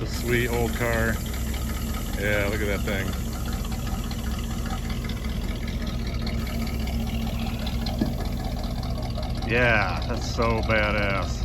a sweet old car. Yeah, look at that thing. Yeah, that's so badass.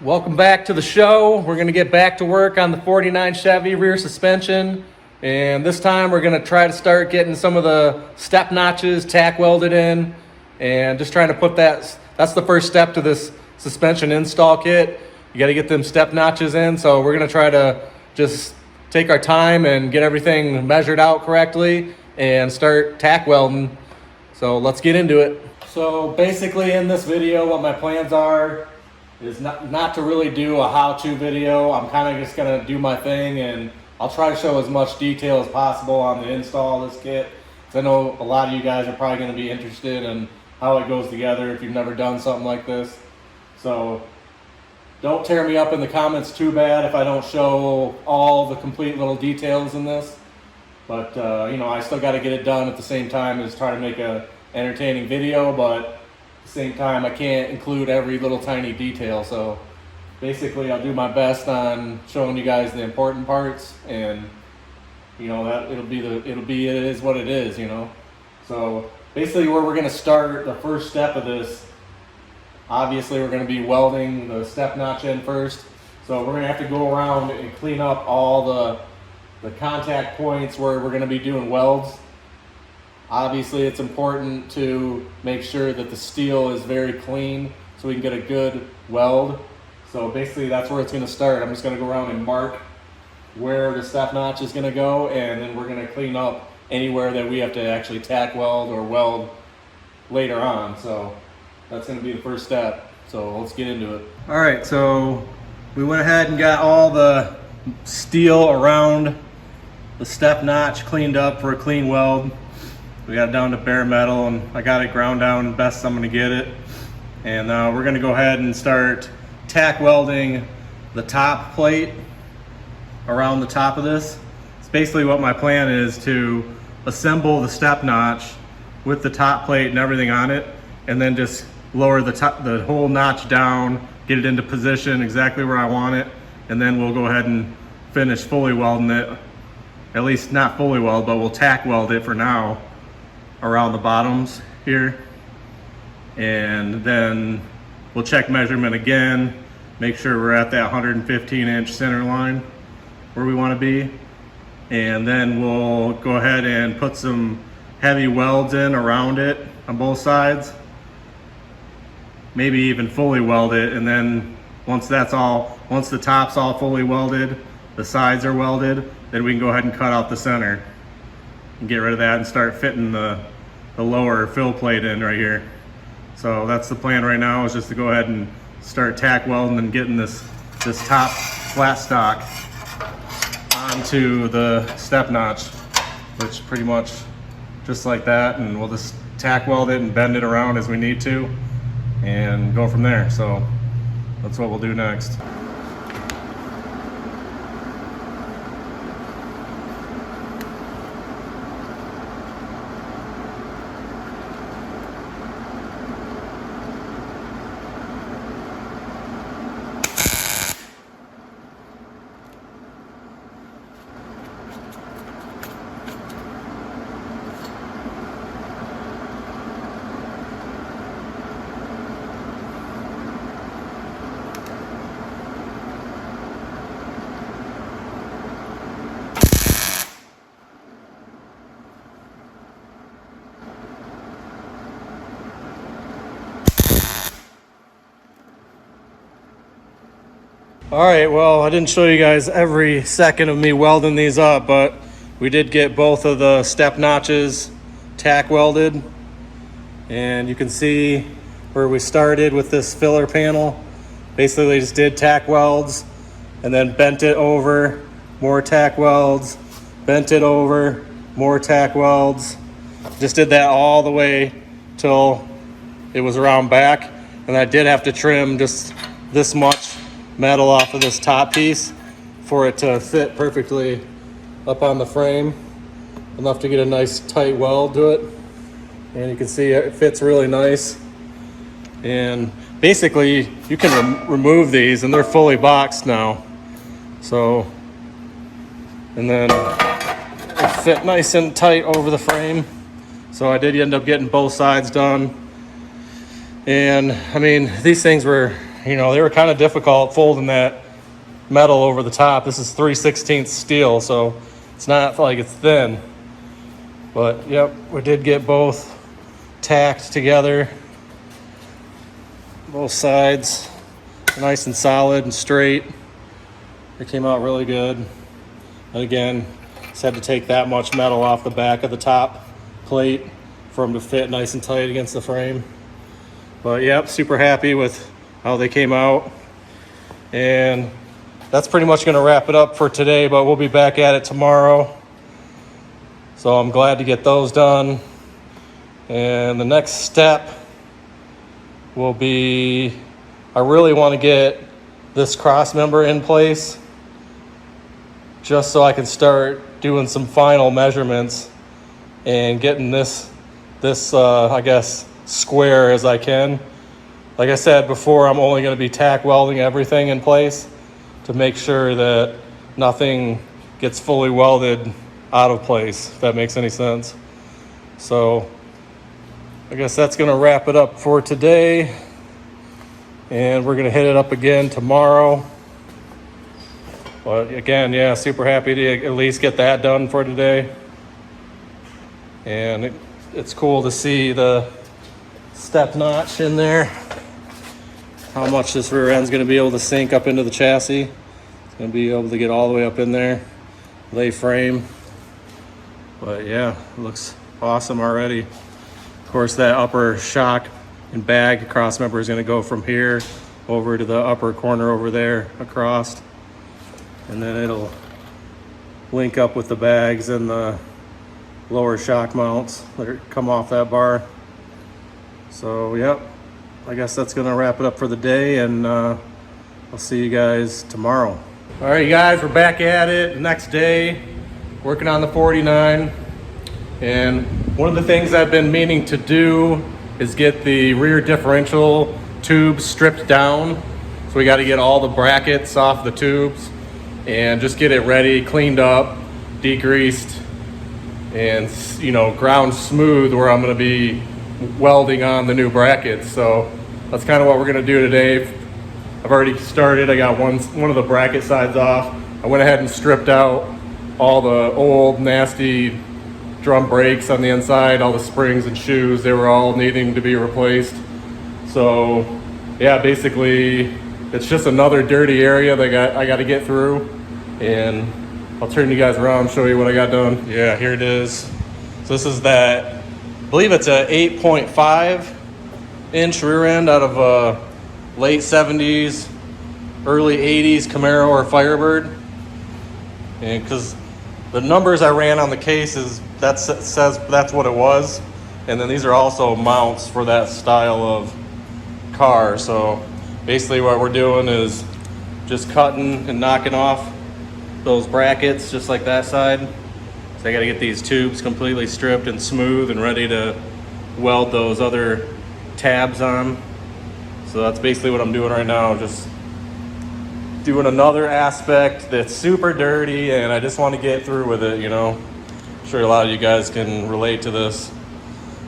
Welcome back to the show. We're going to get back to work on the 49 Chevy rear suspension. And this time we're going to try to start getting some of the step notches tack welded in. And just trying to put that's the first step to this suspension install kit. You got to get them step notches in. So we're going to try to just take our time and get everything measured out correctly and start tack welding. So let's get into it. So basically in this video, what my plans are is not to really do a how-to video. I'm kind of just gonna do my thing, and I'll try to show as much detail as possible on the install of this kit, because I know a lot of you guys are probably going to be interested in how it goes together if you've never done something like this. So don't tear me up in the comments too bad if I don't show all the complete little details in this, but you know, I still got to get it done at the same time as try to make a entertaining video, but at the same time I can't include every little tiny detail. So basically I'll do my best on showing you guys the important parts, and you know, that it is what it is, you know. So basically where we're going to start, the first step of this, obviously we're going to be welding the step notch in first. So we're going to have to go around and clean up all the contact points where we're going to be doing welds. Obviously it's important to make sure that the steel is very clean so we can get a good weld. So basically that's where it's going to start. I'm just going to go around and mark where the step notch is going to go, and then we're going to clean up anywhere that we have to actually tack weld or weld later on. So that's going to be the first step. So let's get into it. All right, so we went ahead and got all the steel around the step notch cleaned up for a clean weld. We got it down to bare metal, and I got it ground down best I'm going to get it. And we're going to go ahead and start tack welding the top plate around the top of this. It's basically what my plan is, to assemble the step notch with the top plate and everything on it, and then just lower the whole notch down, get it into position exactly where I want it, and then we'll go ahead and finish fully welding it. At least not fully weld, but we'll tack weld it for now around the bottoms here, and then we'll check measurement again, make sure we're at that 115-inch center line where we want to be, and then we'll go ahead and put some heavy welds in around it on both sides, maybe even fully weld it. And then once the top's all fully welded, the sides are welded, then we can go ahead and cut out the center and get rid of that and start fitting the lower fill plate in right here. So that's the plan right now, is just to go ahead and start tack welding and getting this top flat stock onto the step notch, which pretty much just like that, and we'll just tack weld it and bend it around as we need to and go from there. So that's what we'll do next. All right, well, I didn't show you guys every second of me welding these up, but we did get both of the step notches tack welded. And you can see where we started with this filler panel. Basically just did tack welds and then bent it over, more tack welds, bent it over, more tack welds. Just did that all the way till it was around back. And I did have to trim just this much metal off of this top piece for it to fit perfectly up on the frame, enough to get a nice tight weld to it. And you can see it fits really nice. And basically you can remove these and they're fully boxed now. So, and then it fit nice and tight over the frame. So I did end up getting both sides done. And I mean, these things were, you know, they were kind of difficult folding that metal over the top. This is 3/16 steel, so it's not like it's thin. But yep, we did get both tacked together. Both sides nice and solid and straight. It came out really good. And again, just had to take that much metal off the back of the top plate for them to fit nice and tight against the frame. But yep, super happy with how they came out. And that's pretty much gonna wrap it up for today, but we'll be back at it tomorrow. So I'm glad to get those done. And the next step will be, I really want to get this cross member in place just so I can start doing some final measurements and getting this I guess square as I can. Like I said before, I'm only going to be tack welding everything in place to make sure that nothing gets fully welded out of place, if that makes any sense. So I guess that's going to wrap it up for today. And we're going to hit it up again tomorrow. But again, yeah, super happy to at least get that done for today. And it's cool to see the step notch in there. How much this rear end's going to be able to sink up into the chassis. It's going to be able to get all the way up in there. Lay frame. But yeah, it looks awesome already. Of course, that upper shock and bag cross member is going to go from here over to the upper corner over there across. And then it'll link up with the bags and the lower shock mounts that come off that bar. So yep, I guess that's going to wrap it up for the day, and I'll see you guys tomorrow. All right, you guys, we're back at it the next day, working on the 49. And one of the things I've been meaning to do is get the rear differential tubes stripped down. So we got to get all the brackets off the tubes and just get it ready, cleaned up, degreased, and, you know, ground smooth where I'm going to be welding on the new brackets. So that's kind of what we're going to do today. I've already started. I got one of the bracket sides off. I went ahead and stripped out all the old nasty drum brakes on the inside, all the springs and shoes. They were all needing to be replaced. So yeah, basically it's just another dirty area that I got to get through, and I'll turn you guys around and show you what I got done. Yeah, here it is. So this is that, I believe it's a 8.5 inch rear end out of a late 70s, early 80s Camaro or Firebird. And because the numbers I ran on the case that says that's what it was. And then these are also mounts for that style of car. So basically what we're doing is just cutting and knocking off those brackets just like that side. So I got to get these tubes completely stripped and smooth and ready to weld those other tabs on. So that's basically what I'm doing right now, just doing another aspect that's super dirty, and I just want to get through with it, you know. I'm sure a lot of you guys can relate to this.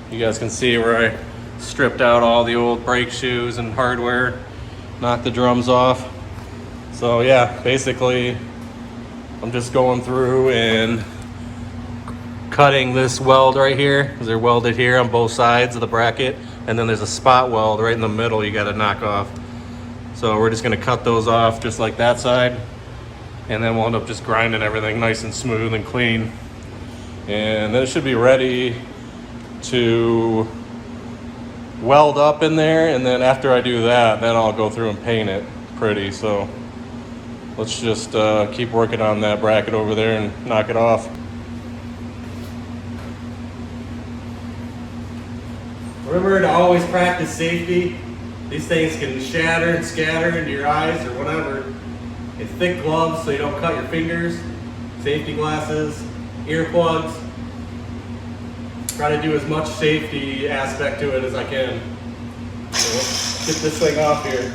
You guys can see where I stripped out all the old brake shoes and hardware, knocked the drums off. So yeah, basically I'm just going through and cutting this weld right here, because they're welded here on both sides of the bracket, and then there's a spot weld right in the middle you got to knock off. So we're just going to cut those off just like that side, and then we'll end up just grinding everything nice and smooth and clean, and then it should be ready to weld up in there. And then after I do that, then I'll go through and paint it pretty. So let's just keep working on that bracket over there and knock it off. Remember to always practice safety. These things can shatter and scatter into your eyes or whatever. Get thick gloves so you don't cut your fingers. safety glasses, earplugs. Try to do as much safety aspect to it as I can. So let's get this thing off here.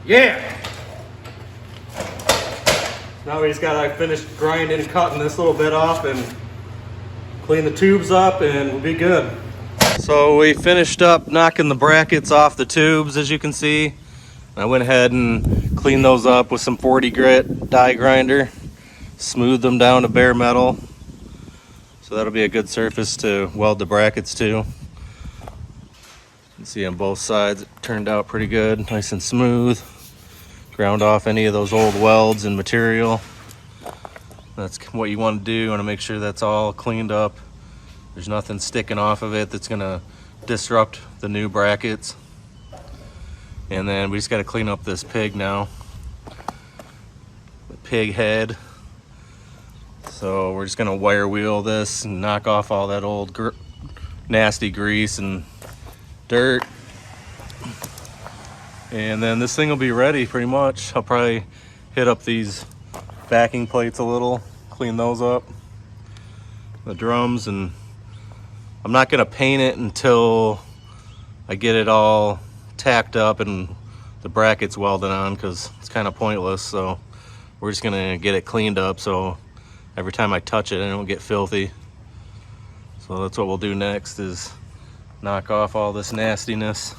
Yeah! Now we just gotta finish grinding and cutting this little bit off and clean the tubes up and we'll be good. So we finished up knocking the brackets off the tubes, as you can see. I went ahead and cleaned those up with some 40 grit die grinder. Smoothed them down to bare metal. So that'll be a good surface to weld the brackets to. You can see on both sides it turned out pretty good, nice and smooth. Ground off any of those old welds and material. That's what you want to do. You want to make sure that's all cleaned up. There's nothing sticking off of it that's gonna disrupt the new brackets. And then we just got to clean up this pig now. The pig head. So we're just gonna wire wheel this and knock off all that old nasty grease and dirt. And then this thing will be ready pretty much. I'll probably hit up these backing plates a little, clean those up, the drums, and I'm not gonna paint it until I get it all tacked up and the brackets welded on, because it's kind of pointless. So we're just gonna get it cleaned up so every time I touch it I don't get filthy. So that's what we'll do next, is knock off all this nastiness.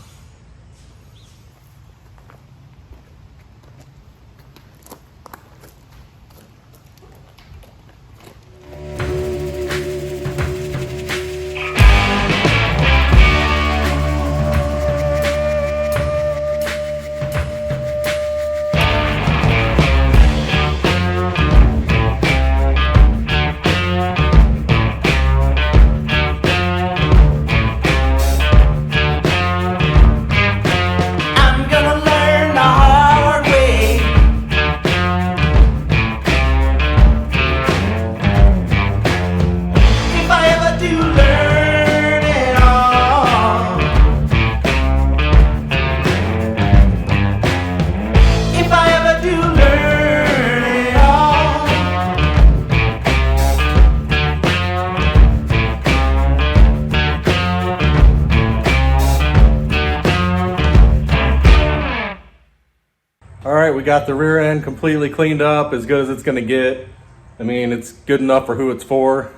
Alright, we got the rear end completely cleaned up, as good as it's gonna get. I mean, it's good enough for who it's for.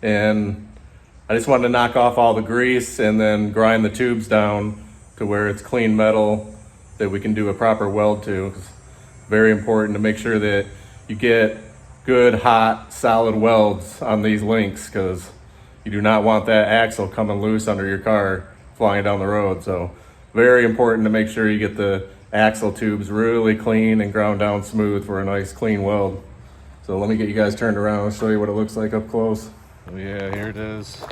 And I just wanted to knock off all the grease and then grind the tubes down to where it's clean metal that we can do a proper weld to. It's very important to make sure that you get good, hot, solid welds on these links, because you do not want that axle coming loose under your car flying down the road. So very important to make sure you get the axle tubes really clean and ground down smooth for a nice clean weld. So let me get you guys turned around and show you what it looks like up close. Oh yeah, here it is.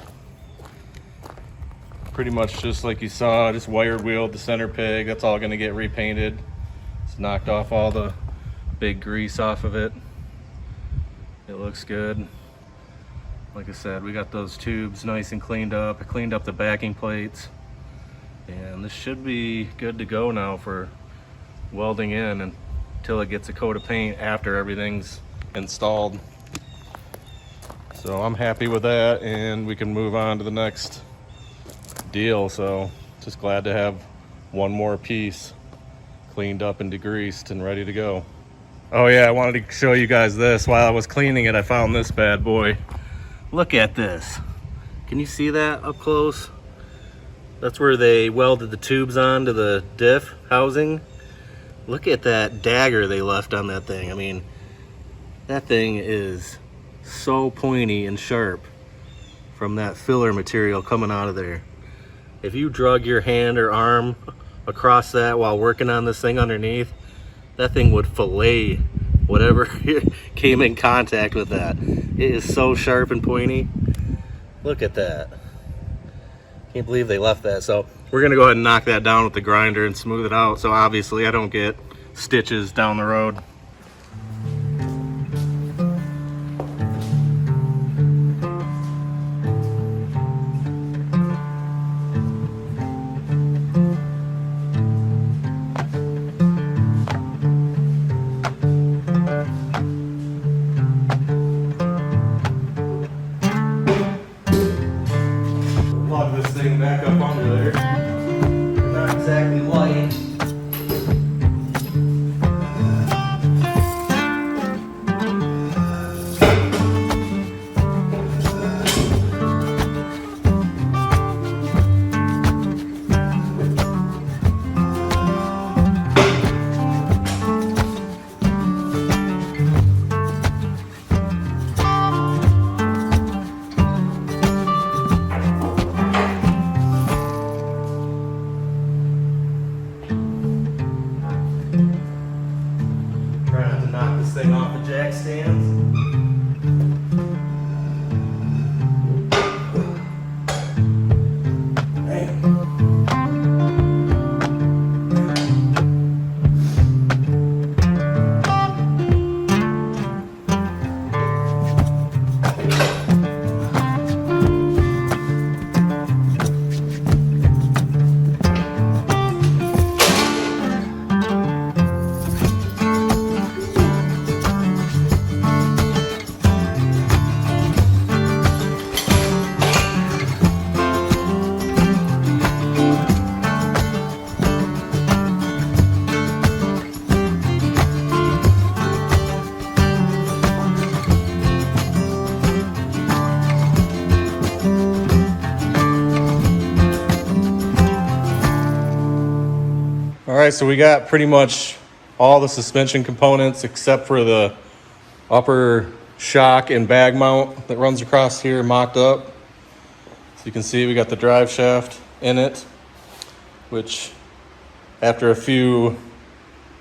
Pretty much just like you saw, just wire wheeled the center peg. That's all gonna get repainted. It's knocked off all the big grease off of it. It looks good. Like I said, we got those tubes nice and cleaned up. I cleaned up the backing plates. And this should be good to go now for welding in until it gets a coat of paint after everything's installed. So I'm happy with that, and we can move on to the next deal. So just glad to have one more piece cleaned up and degreased and ready to go. Oh yeah, I wanted to show you guys this. While I was cleaning it, I found this bad boy. Look at this. Can you see that up close? That's where they welded the tubes onto the diff housing. Look at that dagger they left on that thing. I mean, that thing is so pointy and sharp from that filler material coming out of there. If you drug your hand or arm across that while working on this thing underneath, that thing would fillet whatever came in contact with that. It is so sharp and pointy. Look at that. Can't believe they left that. So we're gonna go ahead and knock that down with the grinder and smooth it out, so obviously I don't get stitches down the road. Plug this thing back up under there. It's not exactly light. Thing off the jack stands. All right, so we got pretty much all the suspension components except for the upper shock and bag mount that runs across here mocked up. So you can see we got the drive shaft in it, which after a few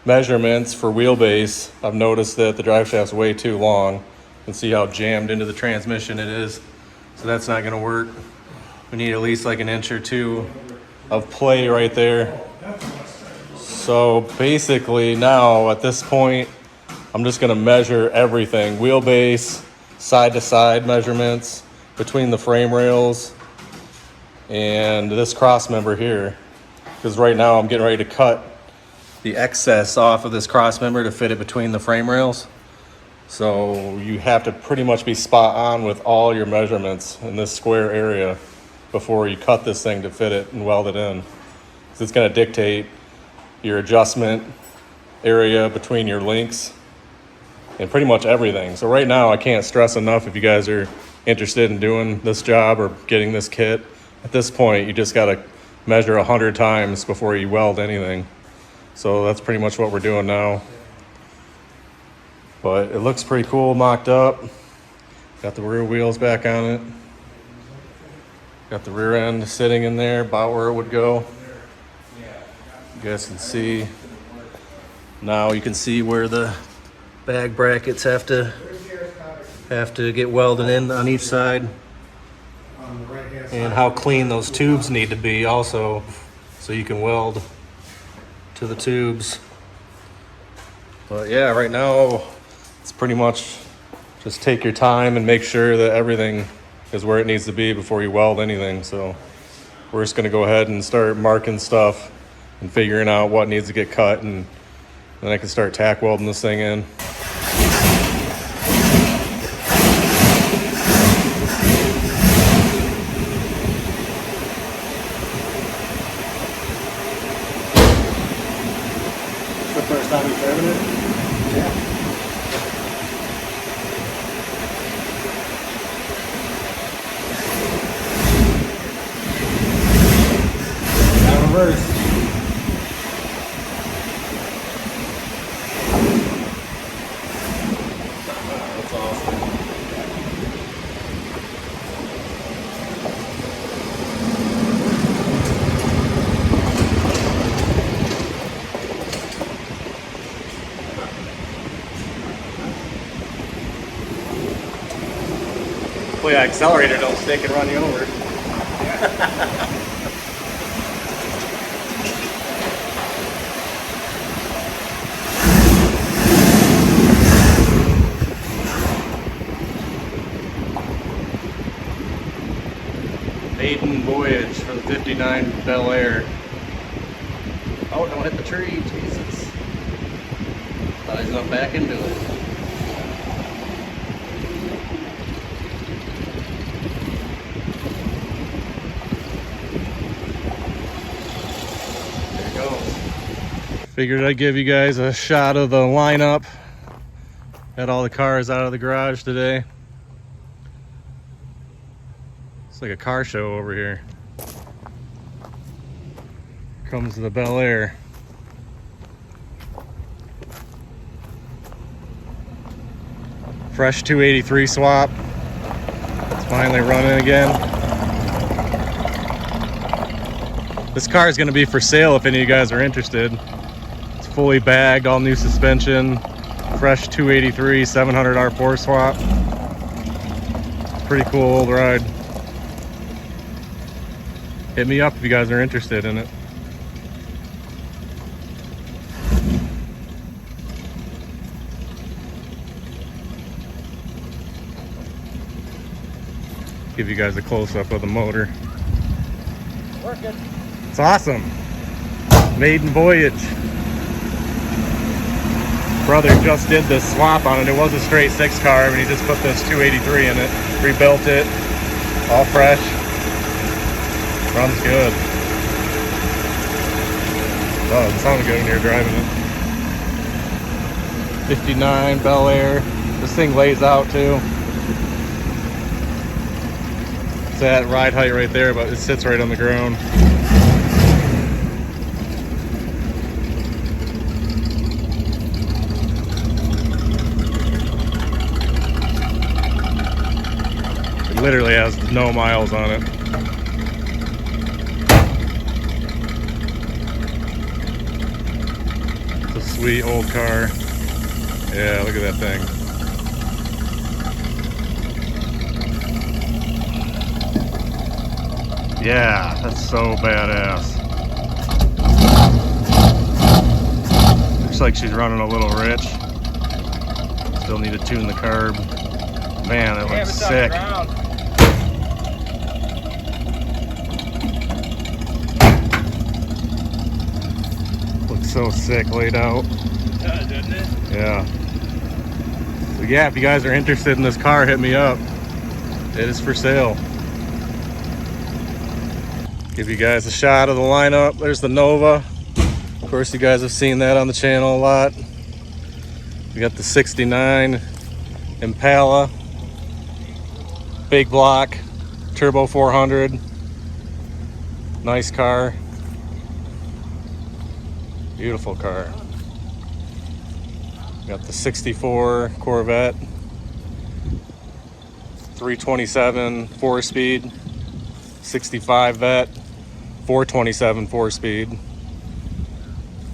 measurements for wheelbase, I've noticed that the drive shaft's way too long. You can see how jammed into the transmission it is. So that's not gonna work. We need at least like an inch or two of play right there. So basically now at this point, I'm just gonna measure everything. Wheelbase, side to side measurements between the frame rails and this cross member here. Because right now I'm getting ready to cut the excess off of this cross member to fit it between the frame rails. So you have to pretty much be spot on with all your measurements in this square area before you cut this thing to fit it and weld it in. So it's gonna dictate your adjustment area between your links and pretty much everything. So right now I can't stress enough, if you guys are interested in doing this job or getting this kit, at this point you just gotta measure 100 times before you weld anything. So that's pretty much what we're doing now. But it looks pretty cool mocked up. Got the rear wheels back on it. Got the rear end sitting in there about where it would go. You guys can see. Now you can see where the bag brackets have to get welded in on each side. And how clean those tubes need to be also, so you can weld to the tubes. But yeah, right now it's pretty much just take your time and make sure that everything is where it needs to be before you weld anything. So we're just gonna go ahead and start marking stuff and figuring out what needs to get cut, and then I can start tack welding this thing in. the first time you've driven it? Yeah. Now reverse. That's awesome. Hopefully that accelerator don't stick and run you over. Maiden voyage for the 59 Bel Air. Oh, don't hit the tree, Jesus. Thought he's going back into it. There it goes. Figured I'd give you guys a shot of the lineup. Had all the cars out of the garage today. It's like a car show over here. Comes the Bel Air. Fresh 283 swap. It's finally running again. This car is going to be for sale if any of you guys are interested. It's fully bagged, all new suspension. Fresh 283 700 R4 swap. Pretty cool old ride. Hit me up if you guys are interested in it. Give you guys a close-up of the motor. Working. It's awesome. Maiden voyage. Brother just did this swap on it. It was a straight 6 carb and he just put this 283 in it. Rebuilt it. All fresh. Runs good. Oh, it sounded good when you're driving it. 59 Bel Air. This thing lays out too. It's at ride height right there, but it sits right on the ground. It literally has no miles on it. Sweet old car. Yeah, look at that thing. Yeah, that's so badass. Looks like she's running a little rich. Still need to tune the carb. Man, that looks sick. So sick laid out. Does, doesn't it? Yeah. So yeah, if you guys are interested in this car, hit me up. It is for sale. Give you guys a shot of the lineup. There's the Nova. Of course, you guys have seen that on the channel a lot. We got the 69 Impala. Big block. Turbo 400. Nice car. Beautiful car. Got the 64 Corvette, 327 4-speed, 65 Vet, 427 4-speed,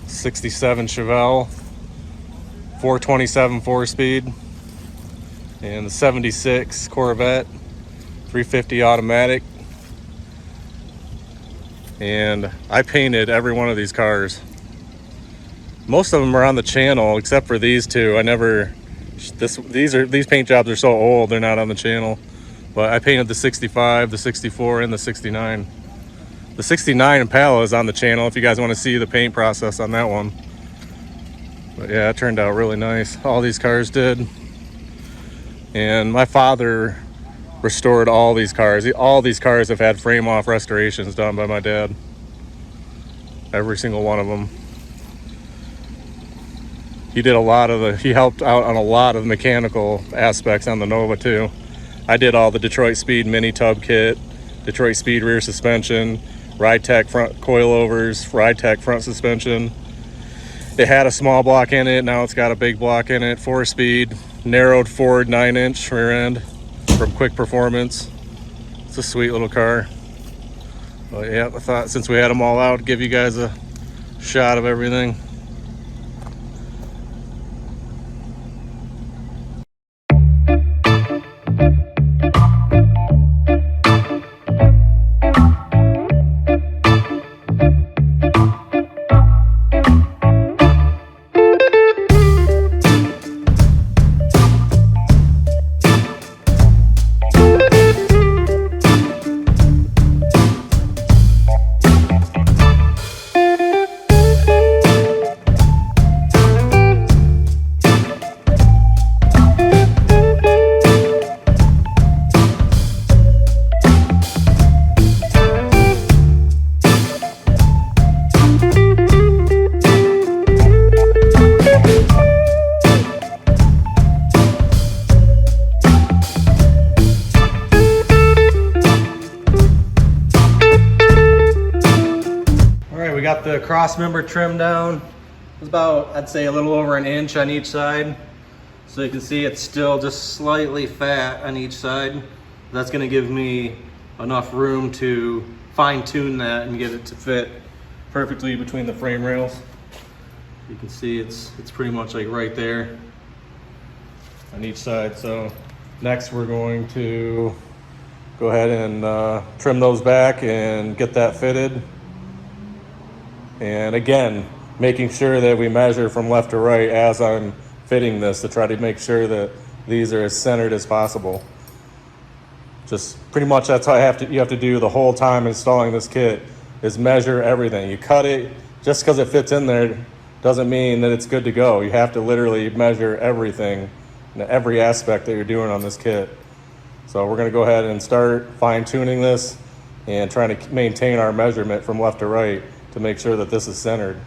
67 Chevelle, 427 4-speed, and the 76 Corvette, 350 automatic. And I painted every one of these cars. Most of them are on the channel except for these two. I never these paint jobs are so old they're not on the channel. But I painted the 65, the 64, and the 69. The 69 Impala is on the channel if you guys want to see the paint process on that one. But yeah, it turned out really nice. All these cars did. And my father restored all these cars. All these cars have had frame off restorations done by my dad. Every single one of them. he helped out on a lot of mechanical aspects on the Nova too. I did all the Detroit Speed mini tub kit, Detroit Speed rear suspension, Ride Tech front coilovers, Ride Tech front suspension. It had a small block in it, now it's got a big block in it, 4-speed, narrowed Ford 9-inch rear end from Quick Performance. It's a sweet little car. But yeah, I thought since we had them all out, give you guys a shot of everything. We got the cross member trim down. It's about, I'd say, a little over 1 inch on each side. So you can see it's still just slightly fat on each side. That's gonna give me enough room to fine tune that and get it to fit perfectly between the frame rails. You can see it's pretty much like right there on each side. So next we're going to go ahead and trim those back and get that fitted. And again, making sure that we measure from left to right as I'm fitting this to try to make sure that these are as centered as possible. Just pretty much that's how you have to do the whole time installing this kit, is measure everything. You cut it, just because it fits in there doesn't mean that it's good to go. You have to literally measure everything, every aspect that you're doing on this kit. So we're gonna go ahead and start fine tuning this and trying to maintain our measurement from left to right to make sure that this is centered.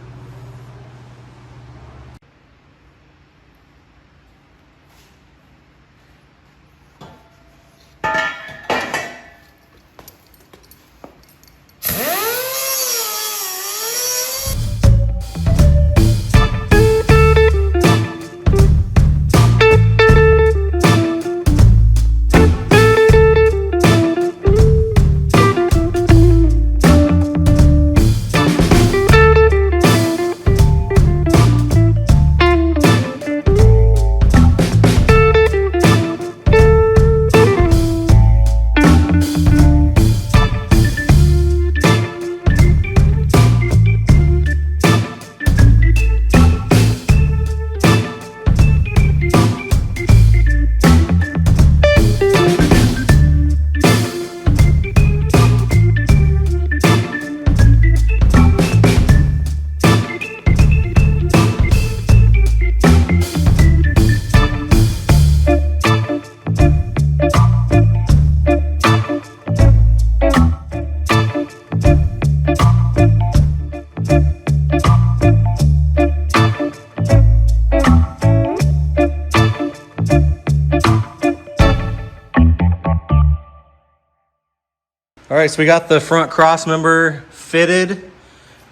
All right, so we got the front cross member fitted.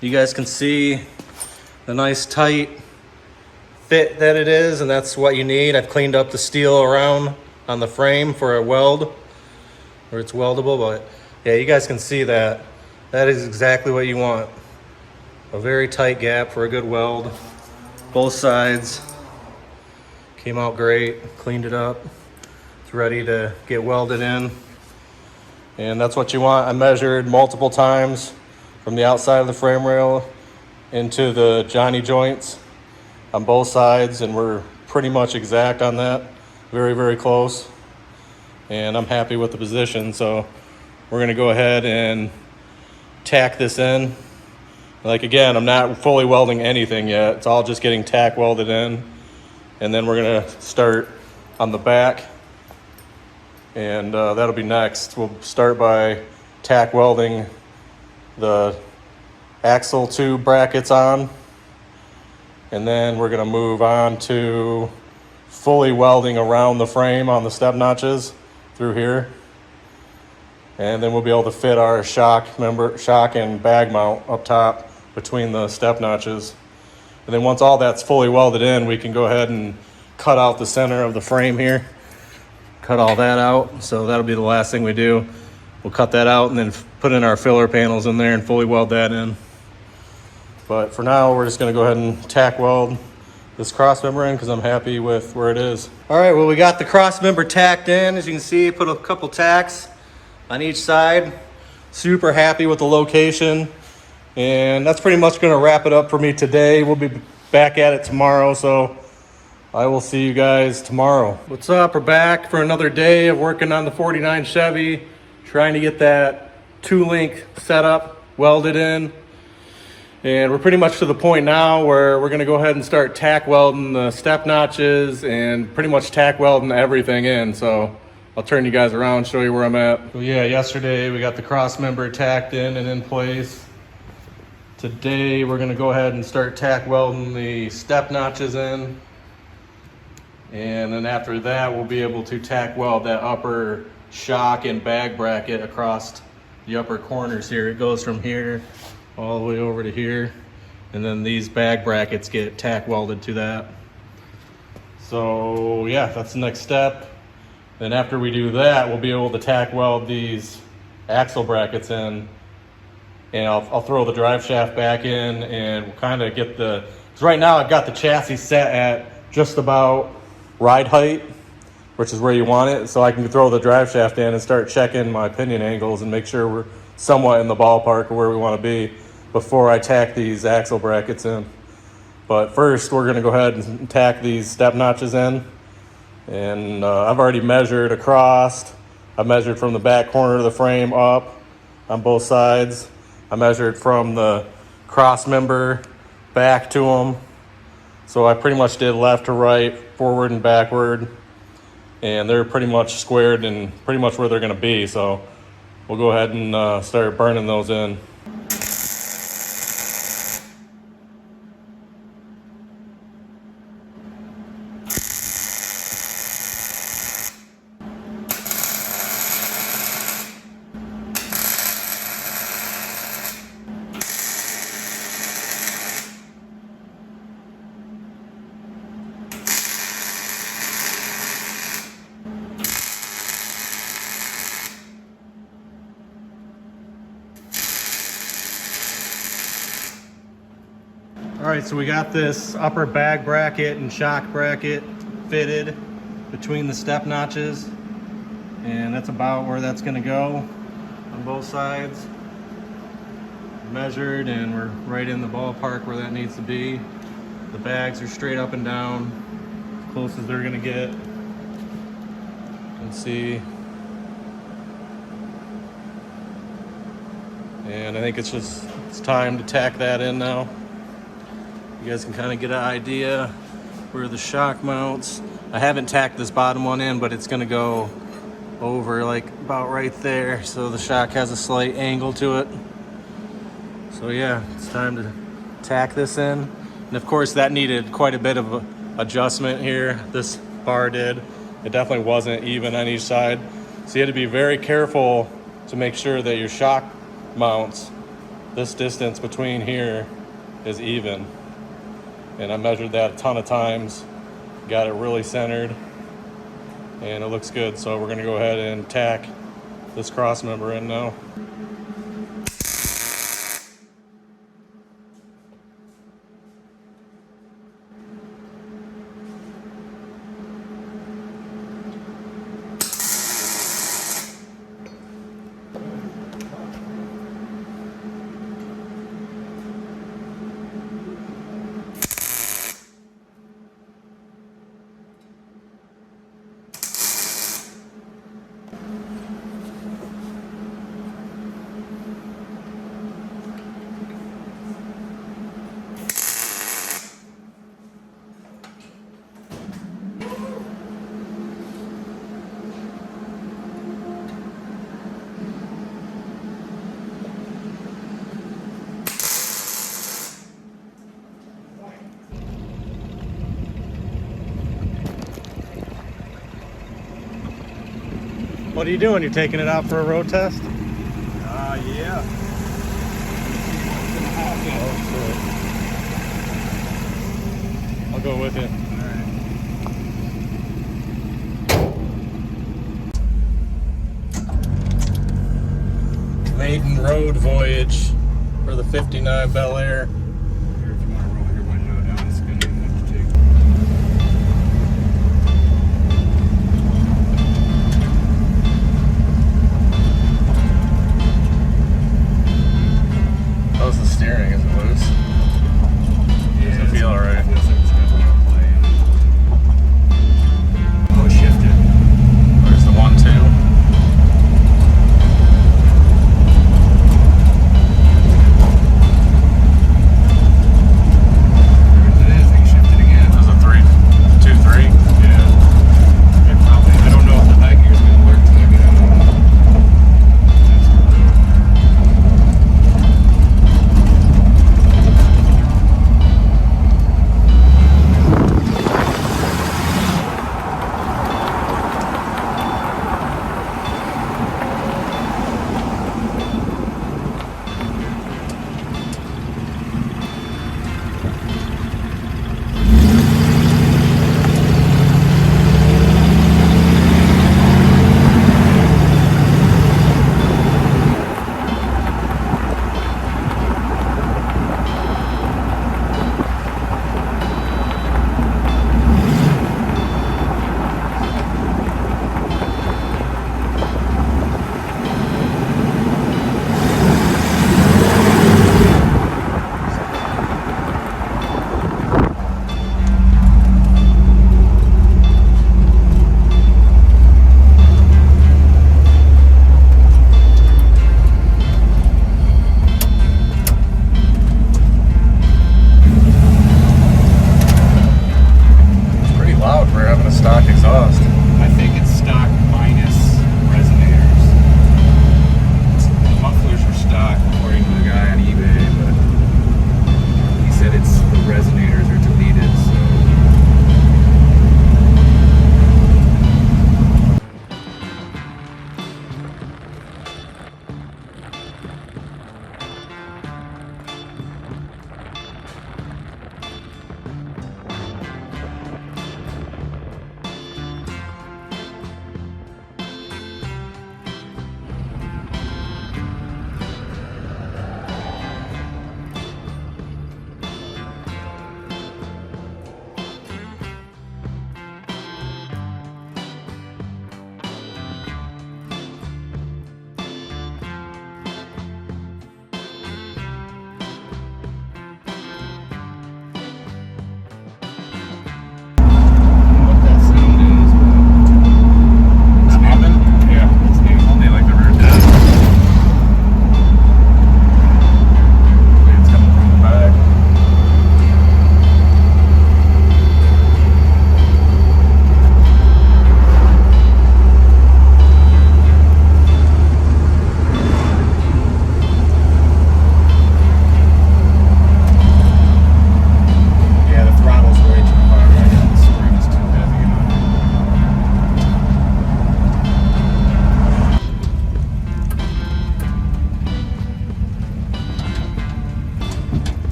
You guys can see the nice tight fit that it is, and that's what you need. I've cleaned up the steel around on the frame for a weld, where it's weldable, but yeah, you guys can see that. That is exactly what you want. A very tight gap for a good weld. Both sides came out great, cleaned it up. It's ready to get welded in. And that's what you want. I measured multiple times from the outside of the frame rail into the Johnny joints on both sides, and we're pretty much exact on that. Very, very close. And I'm happy with the position, so we're gonna go ahead and tack this in. Like again, I'm not fully welding anything yet. It's all just getting tack welded in. And then we're gonna start on the back, and that'll be next. We'll start by tack welding the axle tube brackets on, And then we're gonna move on to fully welding around the frame on the step notches through here. And then we'll be able to fit our shock and bag mount up top between the step notches. And then once all that's fully welded in, we can go ahead and cut out the center of the frame here. Cut all that out. So that'll be the last thing we do. We'll cut that out and then put in our filler panels in there and fully weld that in. But for now, we're just gonna go ahead and tack weld this cross member in because I'm happy with where it is. All right, well, we got the cross member tacked in. As you can see, put a couple tacks on each side. Super happy with the location. And that's pretty much gonna wrap it up for me today. We'll be back at it tomorrow, so I will see you guys tomorrow. What's up? We're back for another day of working on the 49 Chevy, trying to get that 2-link setup welded in. And we're pretty much to the point now where we're gonna go ahead and start tack welding the step notches and pretty much tack welding everything in. So I'll turn you guys around, show you where I'm at. So yeah, yesterday we got the cross member tacked in and in place. Today we're gonna go ahead and start tack welding the step notches in. And then after that, we'll be able to tack weld that upper shock and bag bracket across the upper corners here. It goes from here all the way over to here, and then these bag brackets get tack welded to that. So yeah, that's the next step. Then after we do that, we'll be able to tack weld these axle brackets in, and I'll throw the drive shaft back in, and we'll kind of get the, because right now I've got the chassis set at just about ride height, which is where you want it, so I can throw the drive shaft in and start checking my pinion angles and make sure we're somewhat in the ballpark of where we want to be before I tack these axle brackets in. But first, we're going to go ahead and tack these step notches in. And I've already measured across. I measured from the back corner of the frame up on both sides. I measured from the cross member back to them. So I pretty much did left to right, forward and backward. And they're pretty much squared and pretty much where they're going to be. So we'll go ahead and start burning those in. All right, so we got this upper bag bracket and shock bracket fitted between the step notches, and that's about where that's gonna go on both sides. Measured, and we're right in the ballpark where that needs to be. The bags are straight up and down, as close as they're gonna get. You can see. And I think it's time to tack that in now. You guys can kind of get an idea where the shock mounts. I haven't tacked this bottom one in, but it's gonna go over like about right there. So the shock has a slight angle to it. So yeah, it's time to tack this in. And of course that needed quite a bit of adjustment here. This bar did. It definitely wasn't even on each side. So you had to be very careful to make sure that your shock mounts, this distance between here, is even. And I measured that a ton of times, got it really centered, and it looks good. So we're gonna go ahead and tack this cross member in now. What are you doing? You're taking it out for a road test? Yeah. Oh, shit. I'll go with you. Maiden road voyage for the 59 Bel Air. Here, if you want to roll your window down, it's going to have to take. How's the steering? Is it loose? Does it feel alright? It feels like it's got a little play in it. Oh, it shifted. There's the 1-2. There it is. They shifted again. There's a 3-2-3. Yeah. It probably. I don't know if the high gear's going to work till I get out. Stock exhaust. I think it's stock minus resonators. The mufflers are stock according to the guy on eBay, but he said it's the resonators are deleted, so.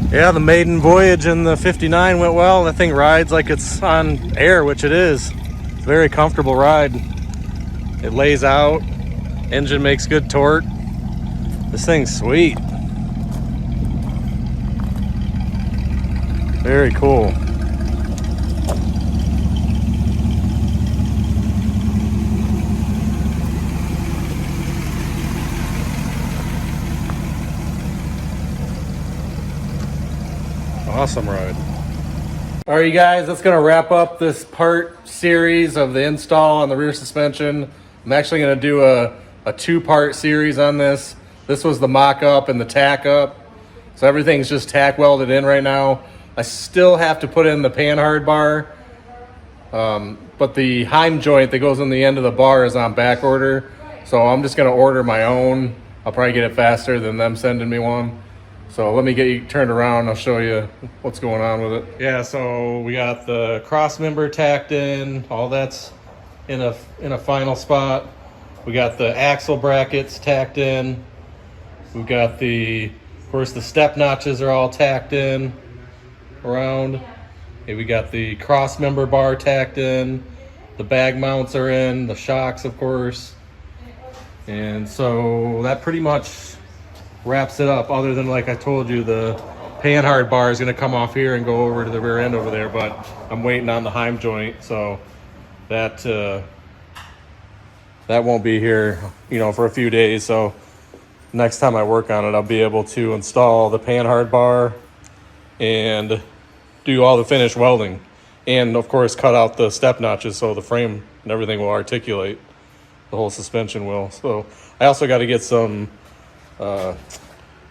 Yeah, the maiden voyage in the 59 went well. That thing rides like it's on air, which it is. It's a very comfortable ride. It lays out. Engine makes good torque. This thing's sweet. Very cool. Awesome ride. All right, you guys, that's gonna wrap up this part series of the install on the rear suspension. I'm actually gonna do a two-part series on this. This was the mock-up and the tack-up. So everything's just tack welded in right now. I still have to put in the panhard bar, but the Heim joint that goes in the end of the bar is on back order. So I'm just gonna order my own. I'll probably get it faster than them sending me one. So let me get you turned around. I'll show you what's going on with it. Yeah, so we got the cross member tacked in. All that's in a final spot. We got the axle brackets tacked in. We've got of course, the step notches are all tacked in around. Okay, we got the cross member bar tacked in. The bag mounts are in. The shocks, of course. And so that pretty much wraps it up, other than, like I told you, the panhard bar is going to come off here and go over to the rear end over there, but I'm waiting on the Heim joint, so that won't be here, for a few days. So next time I work on it, I'll be able to install the panhard bar and do all the finish welding, and of course cut out the step notches so the frame and everything will articulate. The whole suspension will. So I also got to get some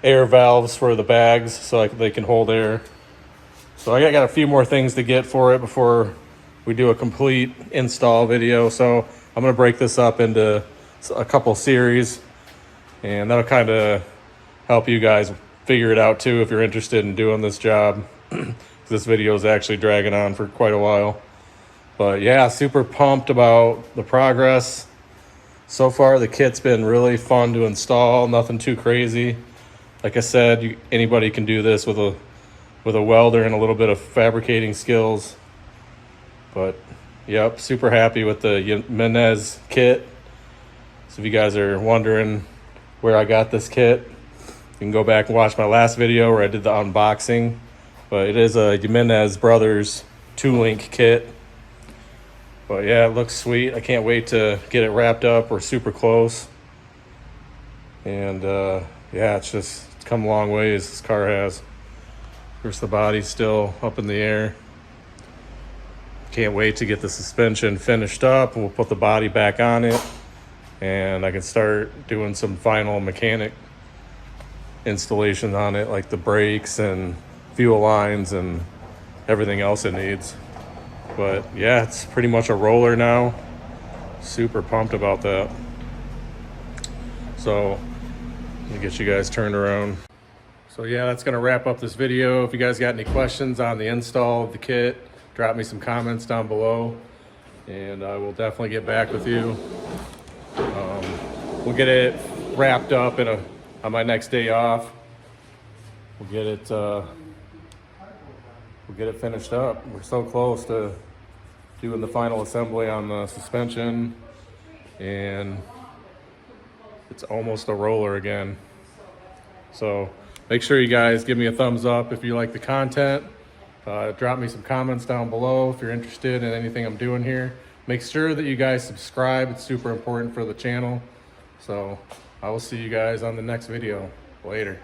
air valves for the bags so they can hold air. So I got a few more things to get for it before we do a complete install video. So I'm going to break this up into a couple series, and that'll kind of help you guys figure it out too if you're interested in doing this job. This video is actually dragging on for quite a while. But yeah, super pumped about the progress. So far, the kit's been really fun to install, nothing too crazy. Like I said, anybody can do this with a welder and a little bit of fabricating skills. But yep, super happy with the Jimenez kit. So if you guys are wondering where I got this kit, you can go back and watch my last video where I did the unboxing. But it is a Jimenez Bros 2-link kit. But yeah, it looks sweet. I can't wait to get it wrapped up. We're super close. And yeah, it's come a long ways, this car has. Of course, the body's still up in the air. Can't wait to get the suspension finished up. We'll put the body back on it, and I can start doing some final mechanic installation on it, like the brakes and fuel lines and everything else it needs. But yeah, it's pretty much a roller now. Super pumped about that. So let me get you guys turned around. So yeah, that's gonna wrap up this video. If you guys got any questions on the install of the kit, drop me some comments down below, and I will definitely get back with you. We'll get it wrapped up on my next day off. We'll get it finished up. We're so close to doing the final assembly on the suspension, and it's almost a roller again. So make sure you guys give me a thumbs up if you like the content. Drop me some comments down below if you're interested in anything I'm doing here. Make sure that you guys subscribe. It's super important for the channel. So I will see you guys on the next video. Later.